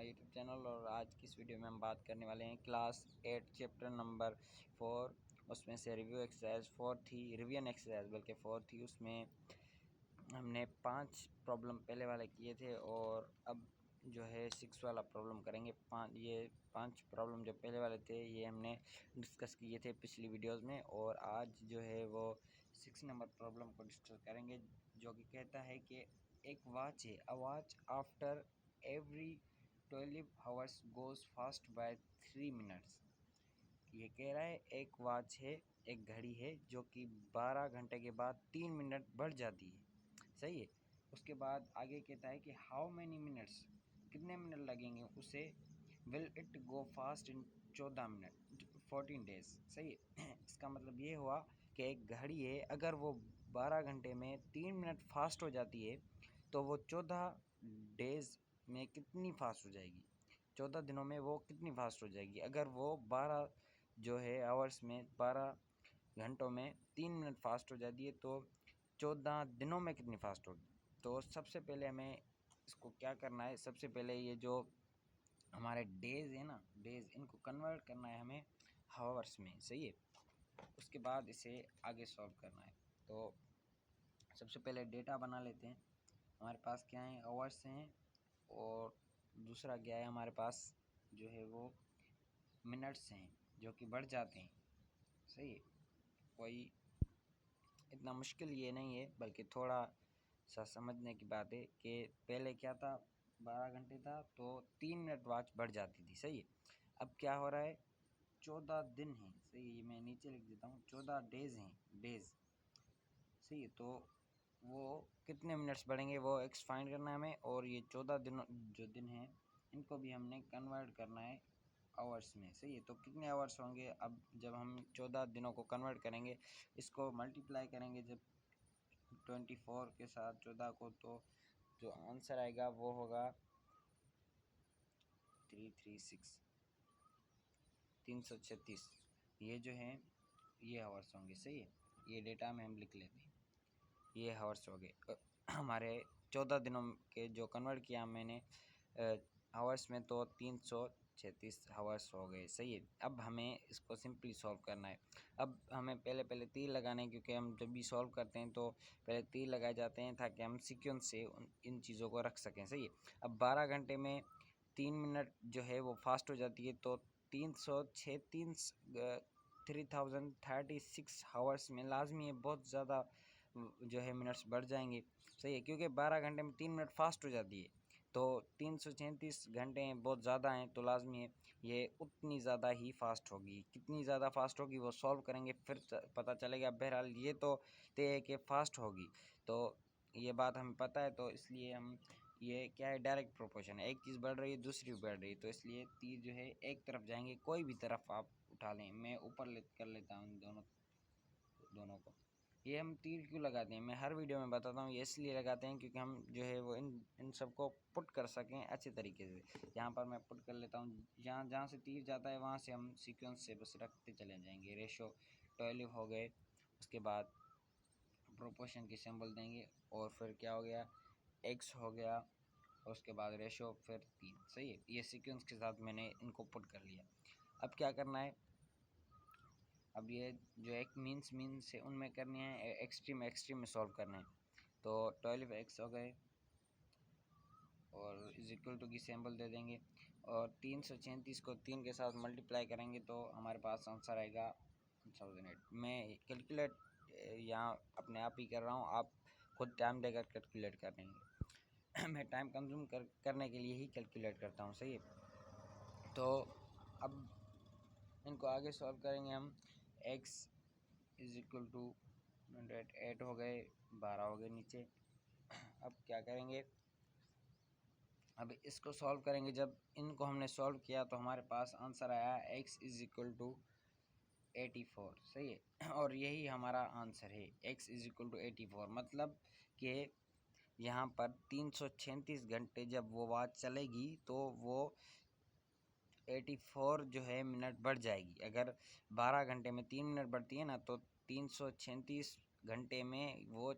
My YouTube channel. और आज की इस वीडियो में हम बात करने वाले हैं क्लास 8 चैप्टर नंबर 4, उसमें से रिव्यू एक्सरसाइज 4 थी, रिवीजन एक्सरसाइज बल्कि 4 थी। उसमें हमने 5 प्रॉब्लम पहले वाले किए थे और अब जो है 6 वाला प्रॉब्लम करेंगे। ये 5 प्रॉब्लम जो पहले वाले थे ये हमने डिस्कस किए थे पिछली वीडियोस में, और आज जो है वो 6 नंबर प्रॉब्लम को डिस्कस करेंगे, जो कि कहता है कि एक वॉच है, a watch after every 12 hours goes fast by 3 minutes. ये कह रहा है एक वॉच है, एक घड़ी है जो कि 12 घंटे के बाद 3 मिनट बढ़ जाती है। सही है। उसके बाद आगे कहता है कि हाउ मैनी मिनट्स, कितने मिनट लगेंगे उसे, will it go fast in 14 minute 14 days. सही है। इसका मतलब ये हुआ कि एक घड़ी है, अगर वो 12 घंटे में 3 मिनट फास्ट हो जाती है तो वो 14 डेज में कितनी फास्ट हो जाएगी, 14 दिनों में वो कितनी फास्ट हो जाएगी। अगर वो 12 जो है आवर्स में, 12 घंटों में 3 मिनट फास्ट हो जाती है तो 14 दिनों में कितनी फास्ट होगी। तो सबसे पहले हमें इसको क्या करना है, सबसे पहले ये जो हमारे डेज है ना, डेज, इनको कन्वर्ट करना है हमें हावर्स में। सही है। उसके बाद इसे आगे सॉल्व करना है। तो सबसे पहले डेटा बना लेते हैं। हमारे पास क्या है, आवर्स हैं, और दूसरा क्या है हमारे पास जो है वो मिनट्स हैं जो कि बढ़ जाते हैं। सही है। कोई इतना मुश्किल ये नहीं है, बल्कि थोड़ा सा समझने की बात है कि पहले क्या था, 12 घंटे था तो 3 मिनट वॉच बढ़ जाती थी। सही है। अब क्या हो रहा है, 14 दिन हैं। सही है, मैं नीचे लिख देता हूँ, 14 डेज हैं, डेज। सही है। तो वो कितने मिनट्स बढ़ेंगे वो एक्स फाइंड करना है हमें, और ये 14 दिनों जो दिन हैं इनको भी हमने कन्वर्ट करना है आवर्स में। सही है। तो कितने आवर्स होंगे, अब जब हम 14 दिनों को कन्वर्ट करेंगे, इसको मल्टीप्लाई करेंगे जब 24 के साथ 14 को, तो जो आंसर आएगा वो होगा 336। ये जो है ये हावर्स होंगे। सही है। ये डेटा में हम लिख लेते हैं, ये हावर्स हो गए हमारे 14 दिनों के जो कन्वर्ट किया मैंने हावर्स में, तो 336 हावर्स हो गए। सही है। अब हमें इसको सिंपली सॉल्व करना है। अब हमें पहले तीर लगाने हैं, क्योंकि हम जब भी सॉल्व करते हैं तो पहले तीर लगाए जाते हैं ताकि हम सीक्वेंस से इन चीज़ों को रख सकें। सही है। अब 12 घंटे में 3 मिनट जो है वो फास्ट हो जाती है, तो 336 3036 हावर्स में लाजमी है बहुत ज़्यादा जो है मिनट्स बढ़ जाएंगे। सही है। क्योंकि 12 घंटे में 3 मिनट फास्ट हो जाती है, तो 336 घंटे हैं, बहुत ज़्यादा हैं, तो लाजमी है ये उतनी ज़्यादा ही फास्ट होगी। कितनी ज़्यादा फास्ट होगी वो सॉल्व करेंगे फिर पता चलेगा। बहरहाल ये तो तय है कि फास्ट होगी, तो ये बात हमें पता है, तो इसलिए हम ये क्या है, डायरेक्ट प्रोपोर्शन है, एक चीज़ बढ़ रही है दूसरी बढ़ रही है, तो इसलिए तीर जो है एक तरफ जाएंगे, कोई भी तरफ आप उठा लें। मैं ऊपर कर लेता हूँ दोनों को। ये हम तीर क्यों लगाते हैं, मैं हर वीडियो में बताता हूँ, ये इसलिए लगाते हैं क्योंकि हम जो है वो इन सबको पुट कर सकें अच्छे तरीके से। यहाँ पर मैं पुट कर लेता हूँ, जहाँ से तीर जाता है वहाँ से हम सीक्वेंस से बस रखते चले जाएंगे। रेशो 12 हो गए, उसके बाद प्रोपोर्शन की सिंबल देंगे, और फिर क्या हो गया, एक्स हो गया, और उसके बाद रेशो फिर 3। सही है। ये सीक्वेंस के साथ मैंने इनको पुट कर लिया। अब क्या करना है, अब ये जो एक मीन्स से उनमें करनी है, एक्सट्रीम में सॉल्व करना है। तो 12x हो गए, और इज इक्वल टू की सिंबल दे देंगे, और 336 को 3 के साथ मल्टीप्लाई करेंगे तो हमारे पास आंसर आएगा 1008। मैं कैलकुलेट यहाँ अपने आप ही कर रहा हूँ, आप खुद टाइम देकर कैलकुलेट कर लेंगे मैं टाइम कंज्यूम करने के लिए ही कैलकुलेट करता हूँ। सही है। तो अब इनको आगे सॉल्व करेंगे हम। x इज इक्वल टू 8 हो गए, 12 हो गए नीचे। अब क्या करेंगे, अब इसको सॉल्व करेंगे। जब इनको हमने सॉल्व किया तो हमारे पास आंसर आया x इज इक्वल टू 84। सही है। और यही हमारा आंसर है, x इज इक्वल टू 84। मतलब कि यहाँ पर 336 घंटे जब वो वॉच चलेगी तो वो 84 जो है मिनट बढ़ जाएगी। अगर 12 घंटे में 3 मिनट बढ़ती है ना, तो 336 घंटे में वो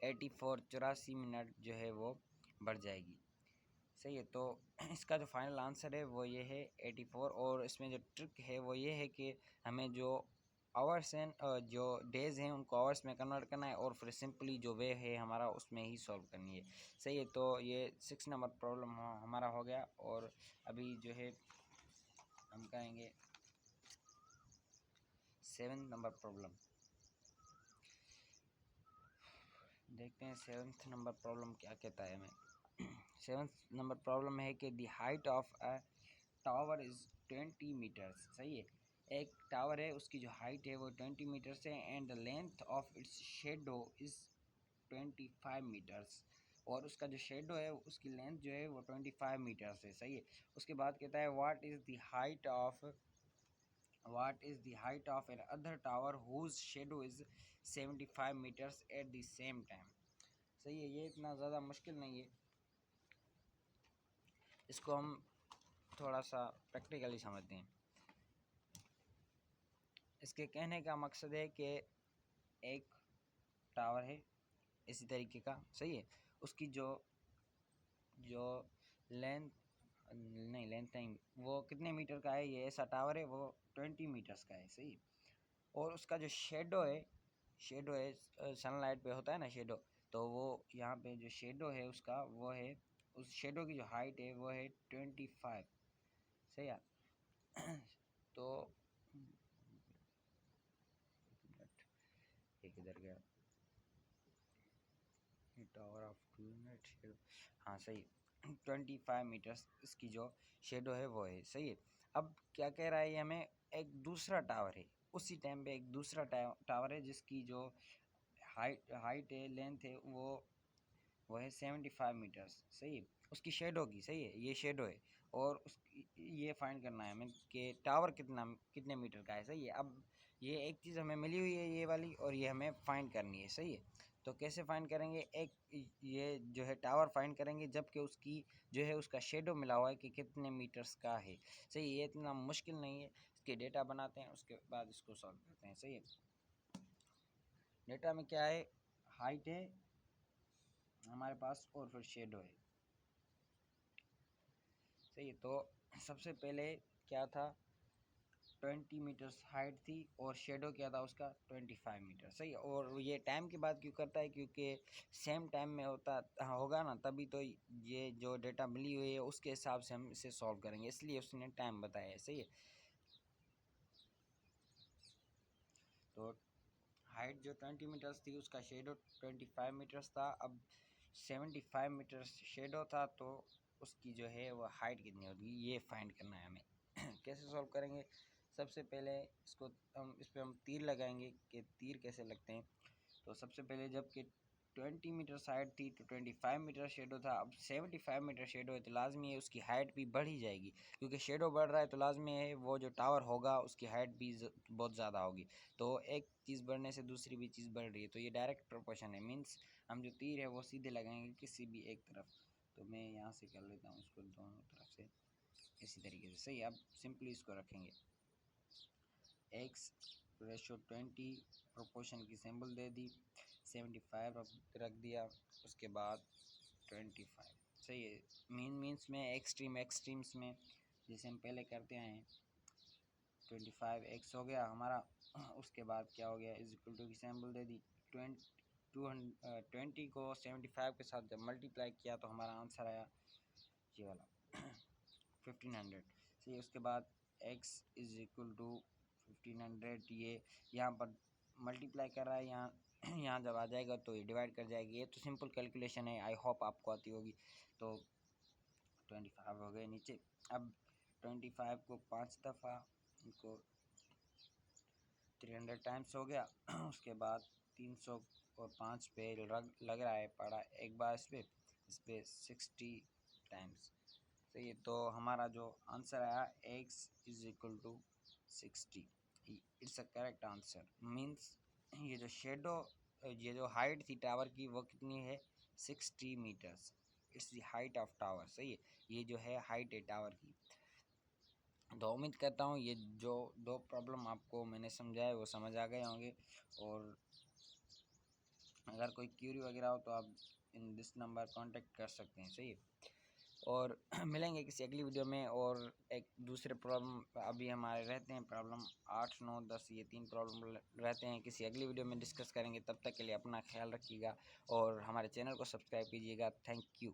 84 मिनट जो है वो बढ़ जाएगी। सही है। तो इसका जो फाइनल आंसर है वो ये है 84। और इसमें जो ट्रिक है वो ये है कि हमें जो आवर्स हैं जो डेज़ हैं उनको आवर्स में कन्वर्ट करना है और फिर सिंपली जो वे है हमारा उसमें ही सॉल्व करनी है। सही है। तो ये 6 नंबर प्रॉब्लम हमारा हो गया। और अभी जो है हम करेंगे 7 नंबर प्रॉब्लम। देखते हैं 7th नंबर प्रॉब्लम क्या कहता है हमें। 7th नंबर प्रॉब्लम है कि the height of a tower is 20 metres. सही है। एक टावर है उसकी जो हाइट है वो 20 मीटर्स है and the length of its shadow is 25 metres. और उसका जो शेडो है उसकी लेंथ जो है वो 25 मीटर्स है। सही है। उसके बाद कहता है what is the height of another tower whose shadow is 75 meters at the same time। सही है। ये इतना ज़्यादा मुश्किल नहीं है, इसको हम थोड़ा सा प्रैक्टिकली समझते हैं। इसके कहने का मकसद है कि एक टावर है इसी तरीके का। सही है। उसकी जो जो लेंथ नहीं लेंथ नहीं, वो कितने मीटर का है, ये ऐसा टावर है वो 20 मीटर्स का है। सही। और उसका जो शेडो है सनलाइट पे होता है ना शेडो, तो वो यहाँ पे जो शेडो है उसका वो है, उस शेडो की जो हाइट है वो है 25। सही है। तो एक इधर गया टावर ऑफ 2 यूनिट शेडो। हाँ सही। 25 मीटर्स इसकी जो शेडो है वो है। सही है। अब क्या कह रहा है ये हमें, एक दूसरा टावर है उसी टाइम पे, एक दूसरा टावर है जिसकी जो हाइट है लेंथ है वो है 75 मीटर्स। सही है। उसकी शेडो की। सही है। ये शेडो है और उसकी ये फाइंड करना है हमें कि टावर कितने मीटर का है। सही है। अब ये एक चीज़ हमें मिली हुई है ये वाली, और ये हमें फाइंड करनी है। सही है। तो कैसे फाइंड करेंगे, एक ये जो है टावर फाइंड करेंगे जबकि उसकी जो है उसका शेडो मिला हुआ है कि कितने मीटर्स का है। सही है। ये इतना मुश्किल नहीं है। इसके डेटा बनाते हैं उसके बाद इसको सॉल्व करते हैं। सही है। डेटा में क्या है, हाइट है हमारे पास और फिर शेडो है। सही है। तो सबसे पहले क्या था, 20 मीटर्स हाइट थी और शेडो क्या था उसका 25 मीटर। सही है। और ये टाइम की बात क्यों करता है, क्योंकि सेम टाइम में होगा ना, तभी तो ये जो डेटा मिली हुई है उसके हिसाब से हम इसे सॉल्व करेंगे, इसलिए उसने टाइम बताया है। सही है। तो हाइट जो 20 मीटर्स थी उसका शेडो 25 मीटर्स था। अब 75 मीटर्स शेडो था तो उसकी जो है वो हाइट कितनी होगी ये फाइंड करना है हमें। कैसे सॉल्व करेंगे, सबसे पहले इसको इस पर हम तीर लगाएंगे कि तीर कैसे लगते हैं। तो सबसे पहले जब कि 20 मीटर हाइट थी तो 25 मीटर शेडो था। अब 75 मीटर शेडो है तो लाजमी है उसकी हाइट भी बढ़ ही जाएगी, क्योंकि शेडो बढ़ रहा है तो लाजमी है वो जो टावर होगा उसकी हाइट भी बहुत ज़्यादा होगी। तो एक चीज़ बढ़ने से दूसरी भी चीज़ बढ़ रही है, तो ये डायरेक्ट प्रोपोर्शन है। मीन्स हम जो तीर है वो सीधे लगाएंगे किसी भी एक तरफ। तो मैं यहाँ से कर लेता हूँ इसको दोनों तरफ से इसी तरीके से। सही। अब सिंपली इसको रखेंगे x/20 प्रोपोर्शन की सिंबल दे दी, 75 रख दिया, उसके बाद 25। सही है। मीन्स में एक्सट्रीम्स में जैसे हम पहले करते आए हैं 25x हो गया हमारा। उसके बाद क्या हो गया, इज इक्वल टू की सिंबल दे दी। 20 को 75 के साथ जब मल्टीप्लाई किया तो हमारा आंसर आया ये वाला 1500। सही। उसके बाद x इज इक्वल टू 1500, ये यहाँ पर मल्टीप्लाई कर रहा है, यहाँ यहाँ जब आ जाएगा तो ये डिवाइड कर जाएगी। ये तो सिंपल कैलकुलेशन है, आई होप आपको आती होगी। तो 25 हो गए नीचे। अब 25 को 5 दफ़ा, इनको 300 टाइम्स हो गया। उसके बाद 300 और 5 पे लग रहा है पड़ा एक बार इस पर 60 टाइम्स। सही है। तो हमारा जो आंसर आया x is equal to 60। It's a correct answer. Means ये जो शेडो, ये जो हाइट थी टावर की वो कितनी है 60 metres. It's the height of tower. सही है। ये जो है हाइट है टावर की। तो उम्मीद करता हूँ ये जो दो प्रॉब्लम आपको मैंने समझाया वो समझ आ गए होंगे। और अगर कोई क्यूरी वगैरह हो तो आप इन दिस नंबर कांटेक्ट कर सकते हैं। सही है। और मिलेंगे किसी अगली वीडियो में। और एक दूसरे प्रॉब्लम अभी हमारे रहते हैं, प्रॉब्लम 8, 9, 10, ये 3 प्रॉब्लम रहते हैं, किसी अगली वीडियो में डिस्कस करेंगे। तब तक के लिए अपना ख्याल रखिएगा और हमारे चैनल को सब्सक्राइब कीजिएगा। Thank you.